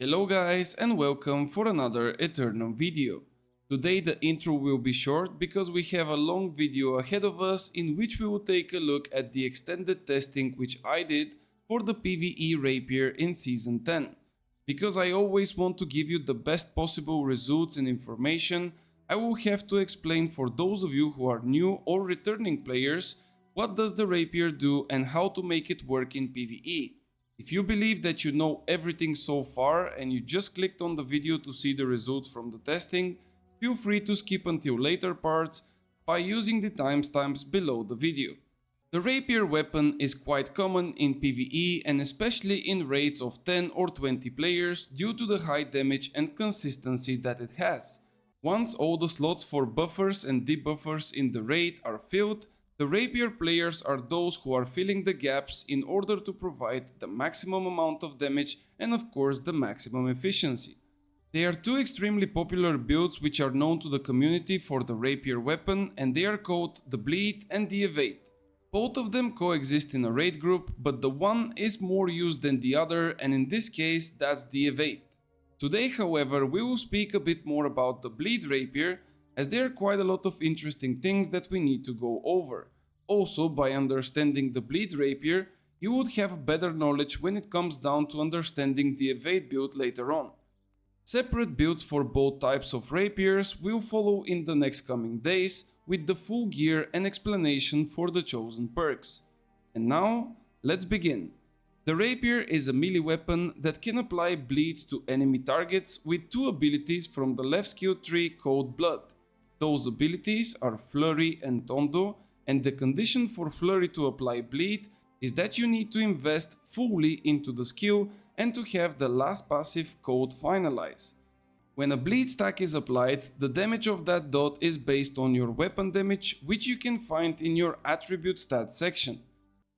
Hello guys and welcome for another Eternum video. Today the intro will be short because we have a long video ahead of us in which we will take a look at the extended testing which I did for the PvE Rapier in Season 10. Because I always want to give you the best possible results and information, I will have to explain for those of you who are new or returning players what does the Rapier do and how to make it work in PvE. If you believe that you know everything so far and you just clicked on the video to see the results from the testing, feel free to skip until later parts by using the timestamps below the video. The Rapier weapon is quite common in PvE and especially in raids of 10 or 20 players due to the high damage and consistency that it has. Once all the slots for buffers and debuffers in the raid are filled, the Rapier players are those who are filling the gaps in order to provide the maximum amount of damage and of course the maximum efficiency. There are two extremely popular builds which are known to the community for the Rapier weapon, and they are called the Bleed and the Evade. Both of them coexist in a raid group, but the one is more used than the other, and in this case that's the Evade. Today however we will speak a bit more about the Bleed Rapier, as there are quite a lot of interesting things that we need to go over. Also, by understanding the Bleed Rapier, you would have better knowledge when it comes down to understanding the Evade build later on. Separate builds for both types of Rapiers will follow in the next coming days with the full gear and explanation for the chosen perks. And now, let's begin. The Rapier is a melee weapon that can apply bleeds to enemy targets with two abilities from the left skill tree called Blood. Those abilities are Flurry and Tondo, and the condition for Flurry to apply bleed is that you need to invest fully into the skill and to have the last passive called Finalize. When a bleed stack is applied, the damage of that dot is based on your weapon damage, which you can find in your attribute stats section.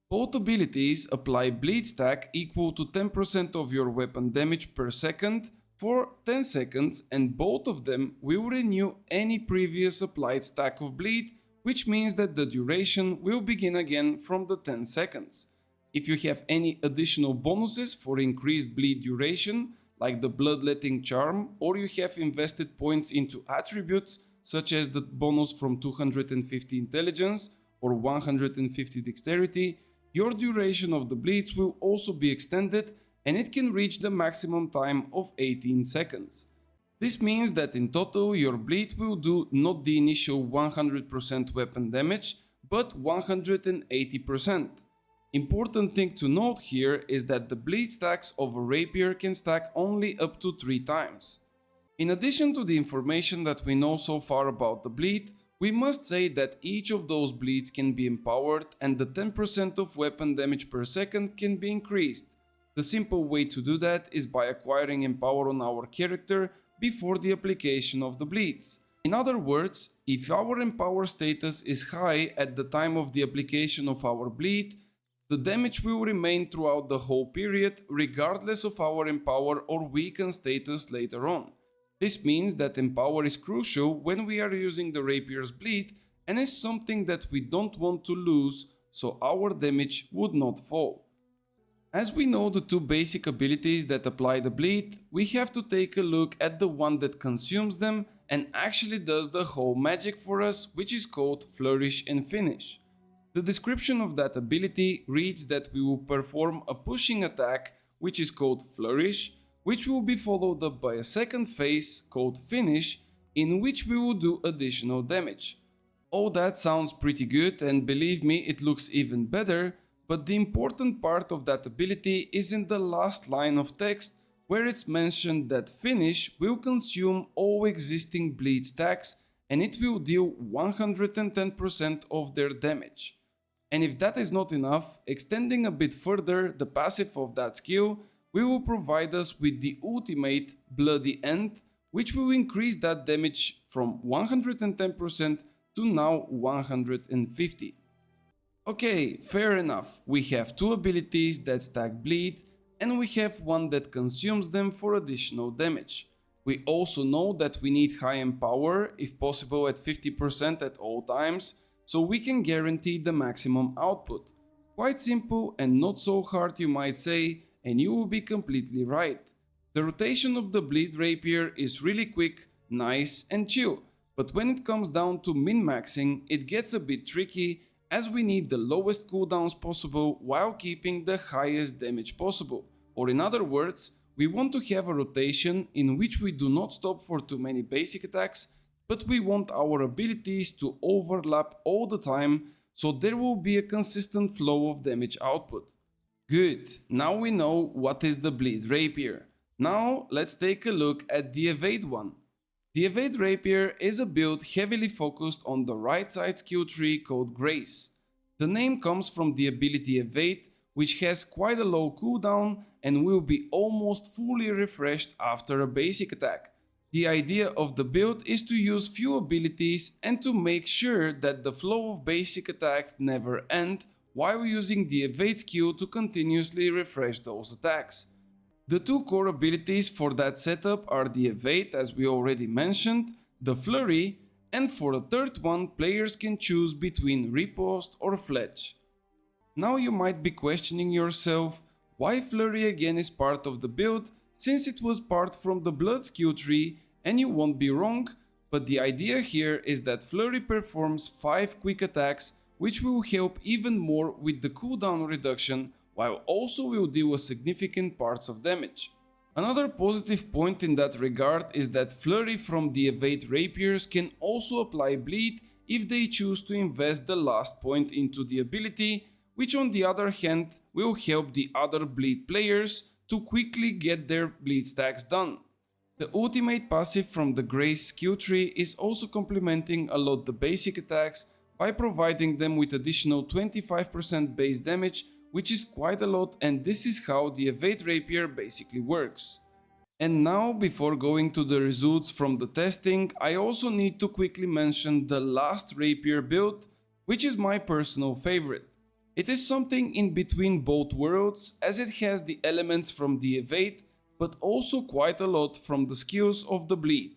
Both abilities apply bleed stack equal to 10% of your weapon damage per second for 10 seconds, and both of them will renew any previous applied stack of bleed, which means that the duration will begin again from the 10 seconds. If you have any additional bonuses for increased bleed duration, like the Bloodletting Charm, or you have invested points into attributes such as the bonus from 250 intelligence or 150 dexterity, your duration of the bleeds will also be extended, and it can reach the maximum time of 18 seconds. This means that in total your bleed will do not the initial 100% weapon damage, but 180%. Important thing to note here is that the bleed stacks of a Rapier can stack only up to 3 times. In addition to the information that we know so far about the bleed, we must say that each of those bleeds can be empowered and the 10% of weapon damage per second can be increased. The simple way to do that is by acquiring Empower on our character before the application of the bleeds. In other words, if our Empower status is high at the time of the application of our bleed, the damage will remain throughout the whole period regardless of our Empower or weaken status later on. This means that Empower is crucial when we are using the Rapier's bleed and is something that we don't want to lose, so our damage would not fall. As we know the two basic abilities that apply the bleed, we have to take a look at the one that consumes them and actually does the whole magic for us, which is called Flourish and Finish. The description of that ability reads that we will perform a pushing attack, which is called Flourish, which will be followed up by a second phase called Finish, in which we will do additional damage. All that sounds pretty good, and believe me, it looks even better. But the important part of that ability is in the last line of text, where it's mentioned that Finish will consume all existing bleed stacks and it will deal 110% of their damage. And if that is not enough, extending a bit further the passive of that skill will provide us with the ultimate Bloody End, which will increase that damage from 110% to now 150%. Okay, fair enough, we have two abilities that stack bleed and we have one that consumes them for additional damage. We also know that we need high Empower, if possible at 50% at all times, so we can guarantee the maximum output. Quite simple and not so hard, you might say, and you will be completely right. The rotation of the bleed rapier is really quick, nice and chill, but when it comes down to min-maxing, it gets a bit tricky as we need the lowest cooldowns possible while keeping the highest damage possible. Or in other words, we want to have a rotation in which we do not stop for too many basic attacks, but we want our abilities to overlap all the time, so there will be a consistent flow of damage output. Good, now we know what is the bleed rapier. Now let's take a look at the evade one. The evade rapier is a build heavily focused on the right side skill tree called Grace. The name comes from the ability evade, which has quite a low cooldown and will be almost fully refreshed after a basic attack. The idea of the build is to use few abilities and to make sure that the flow of basic attacks never end while using the evade skill to continuously refresh those attacks. The two core abilities for that setup are the evade, as we already mentioned, the flurry, and for the third one players can choose between riposte or fletch. Now you might be questioning yourself why flurry again is part of the build, since it was part from the blood skill tree, and you won't be wrong, but the idea here is that flurry performs 5 quick attacks, which will help even more with the cooldown reduction, while also will deal a significant parts of damage. Another positive point in that regard is that flurry from the evade rapiers can also apply bleed if they choose to invest the last point into the ability, which on the other hand will help the other bleed players to quickly get their bleed stacks done. The ultimate passive from the Grace skill tree is also complementing a lot the basic attacks by providing them with additional 25% base damage, which is quite a lot, and this is how the evade rapier basically works. And now, before going to the results from the testing, I also need to quickly mention the last rapier build, which is my personal favorite. It is something in between both worlds, as it has the elements from the evade, but also quite a lot from the skills of the bleed.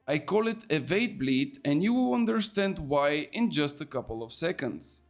I call it evade bleed, and you will understand why in just a couple of seconds.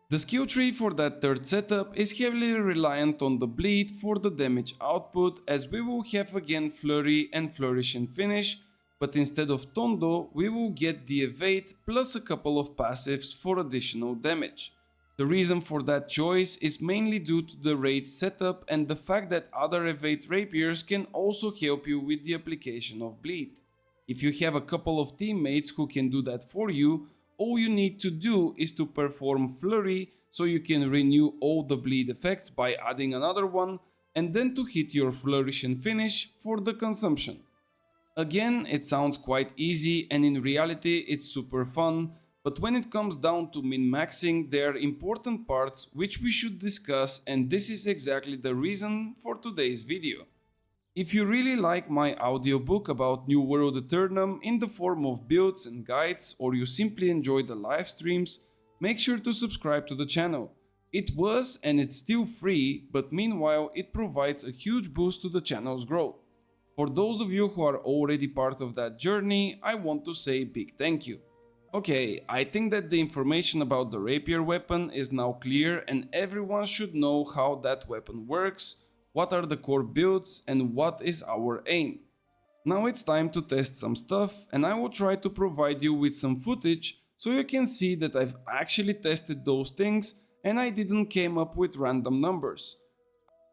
The skill tree for that third setup is heavily reliant on the bleed for the damage output, as we will have again flurry and flourish and finish, but instead of tondo we will get the evade plus a couple of passives for additional damage. The reason for that choice is mainly due to the raid setup and the fact that other evade rapiers can also help you with the application of bleed. If you have a couple of teammates who can do that for you, all you need to do is to perform flurry so you can renew all the bleed effects by adding another one, and then to hit your flourish and finish for the consumption. Again, it sounds quite easy and in reality it's super fun, but when it comes down to min-maxing there are important parts which we should discuss, and this is exactly the reason for today's video. If you really like my audiobook about New World Eternum in the form of builds and guides, or you simply enjoy the live streams, make sure to subscribe to the channel. It was and it's still free, but meanwhile it provides a huge boost to the channel's growth. For those of you who are already part of that journey, I want to say big thank you. Okay, I think that the information about the rapier weapon is now clear and everyone should know how that weapon works, what are the core builds and what is our aim. Now it's time to test some stuff, and I will try to provide you with some footage so you can see that I've actually tested those things and I didn't came up with random numbers.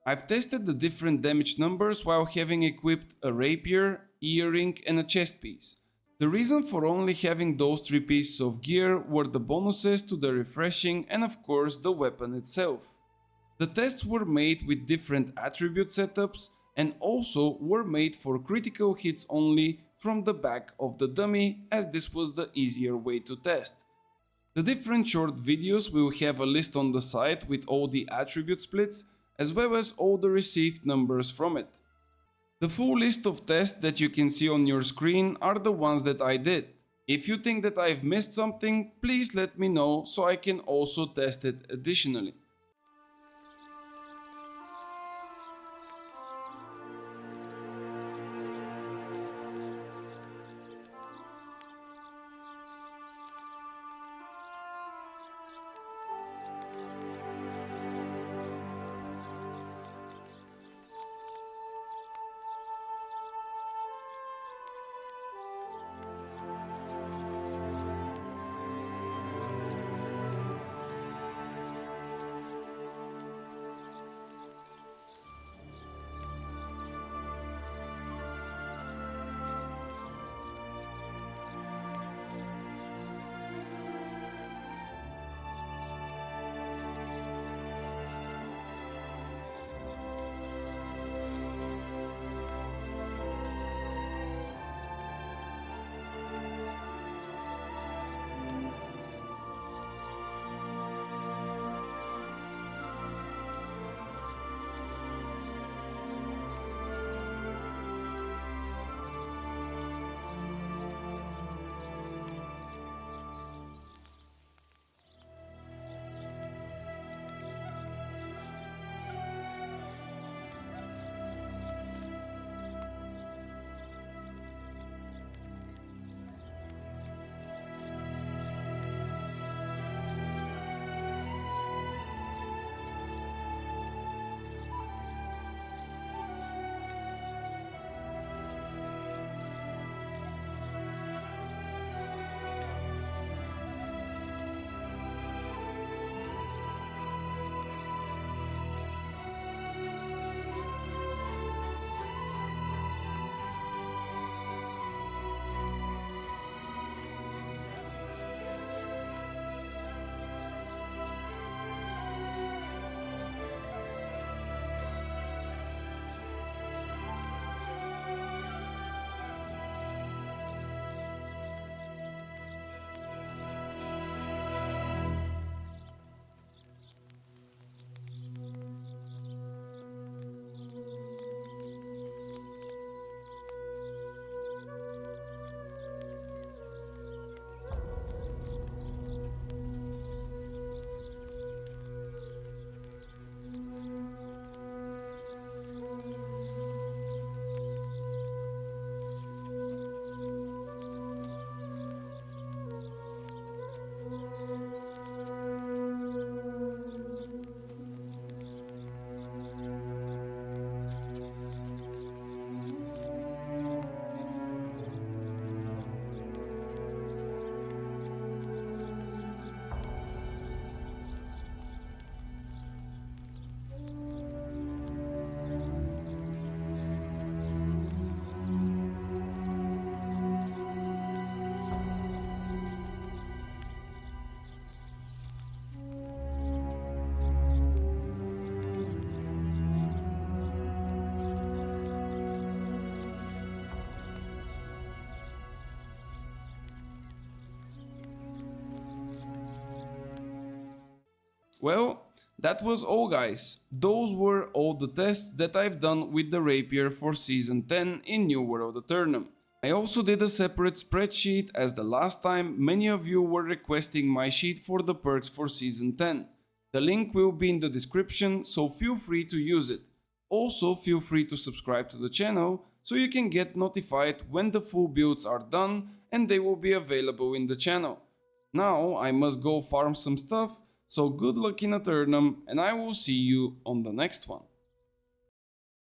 I've tested the different damage numbers while having equipped a rapier, earring and a chest piece. The reason for only having those 3 pieces of gear were the bonuses to the refreshing and of course the weapon itself. The tests were made with different attribute setups and also were made for critical hits only from the back of the dummy, as this was the easier way to test. The different short videos will have a list on the site with all the attribute splits as well as all the received numbers from it. The full list of tests that you can see on your screen are the ones that I did. If you think that I've missed something, please let me know so I can also test it additionally. Well, that was all guys. Those were all the tests that I've done with the Rapier for Season 10 in New World Eternum. I also did a separate spreadsheet as the last time many of you were requesting my sheet for the perks for Season 10. The link will be in the description, so feel free to use it. Also feel free to subscribe to the channel so you can get notified when the full builds are done and they will be available in the channel. Now I must go farm some stuff, so good luck in Eternum and I will see you on the next one.